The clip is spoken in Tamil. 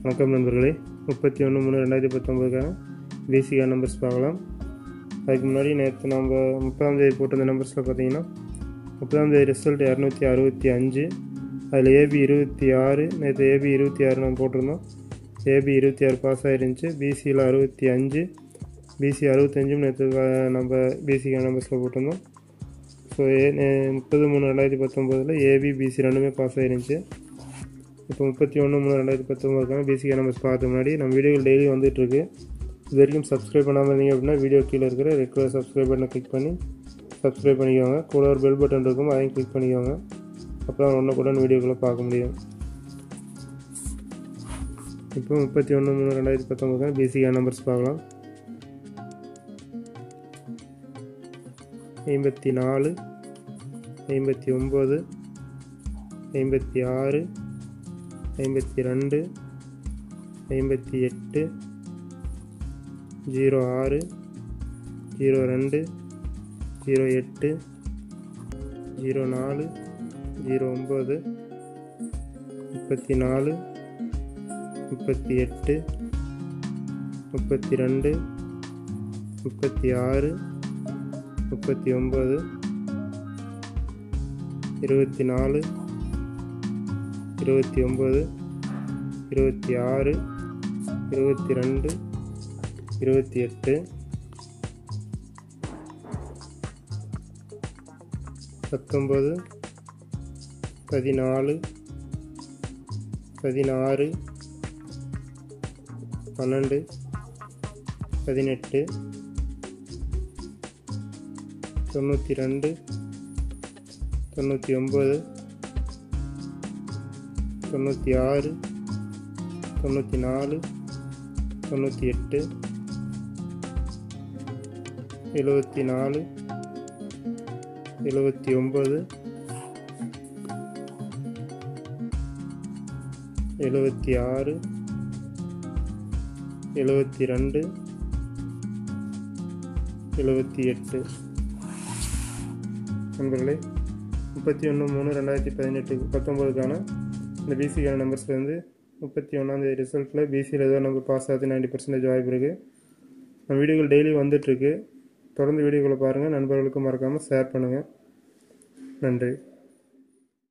வணக்கம் நண்பர்களே, 31/3/2019 பேசிக்கான நம்பர்ஸ் பார்க்கலாம். அதுக்கு முன்னாடி நேற்று நம்ம 30ஆம் தேதி போட்டிருந்த நம்பர்ஸில் பார்த்தீங்கன்னா 30ஆம் தேதி ரிசல்ட் 265, அதில் ஏபி 26, நேற்று ஏபி 26 நம்ம போட்டிருந்தோம். ஏபி 26 பாஸ் ஆகிருந்துச்சு. பிசியில் 65, பிசி 65 நேற்று நம்ம பேசிக்கான நம்பர்ஸில் போட்டிருந்தோம். ஸோ 30/3/2019 ஏபி பிசி ரெண்டுமே பாஸ் ஆகிருந்துச்சு. இப்போ 31/3/2019 பேசிக்கான நம்பர்ஸ் பார்த்து முன்னாடி நம்ம வீடியோவில் டெய்லி வந்துட்டுருக்கு. இது வரைக்கும் சப்ஸ்கிரைப் பண்ணாமல் இருந்தீங்க அப்படின்னா வீடியோ கீழே இருக்கிற ரெட் கலர் சப்ஸ்கிரைப் பட்டனை கிளிக் பண்ணி சப்ஸ்கிரைப் பண்ணிக்கோங்க. கூட ஒரு பெல் பட்டன் இருக்கும், அதையும் கிளிக் பண்ணிக்கோங்க. அப்புறம் ஒன்றுக்குடன் வீடியோக்குள்ளே பார்க்க முடியும். இப்போ 31/3/2019 பேசிக்கான நம்பர்ஸ் பார்க்கலாம். 54, 59, 56, 52, 58, 06, 02, 08, 04, 09, 34, 38, 32, 36, 39, 24, 29, 26, 22, 28, 19, 14, 16, 12, 18, 92, 99, 96, 94, 98, 74, 79, 76, 72, 78. நண்பர்களே, 31/3/2019 இந்த பிசிக்கான நம்பர்ஸ்லேருந்து 31ஆம் தேதி ரிசல்ட்டில் பிசியில் ஏதோ நம்பர் பாஸ் ஆகுது 90% வாய்ப்பு இருக்குது. நம்ம வீடியோக்கள் டெய்லி வந்துட்டுருக்கு. தொடர்ந்து வீடியோக்களை பாருங்கள். நண்பர்களுக்கும் மறக்காமல் ஷேர் பண்ணுங்கள். நன்றி.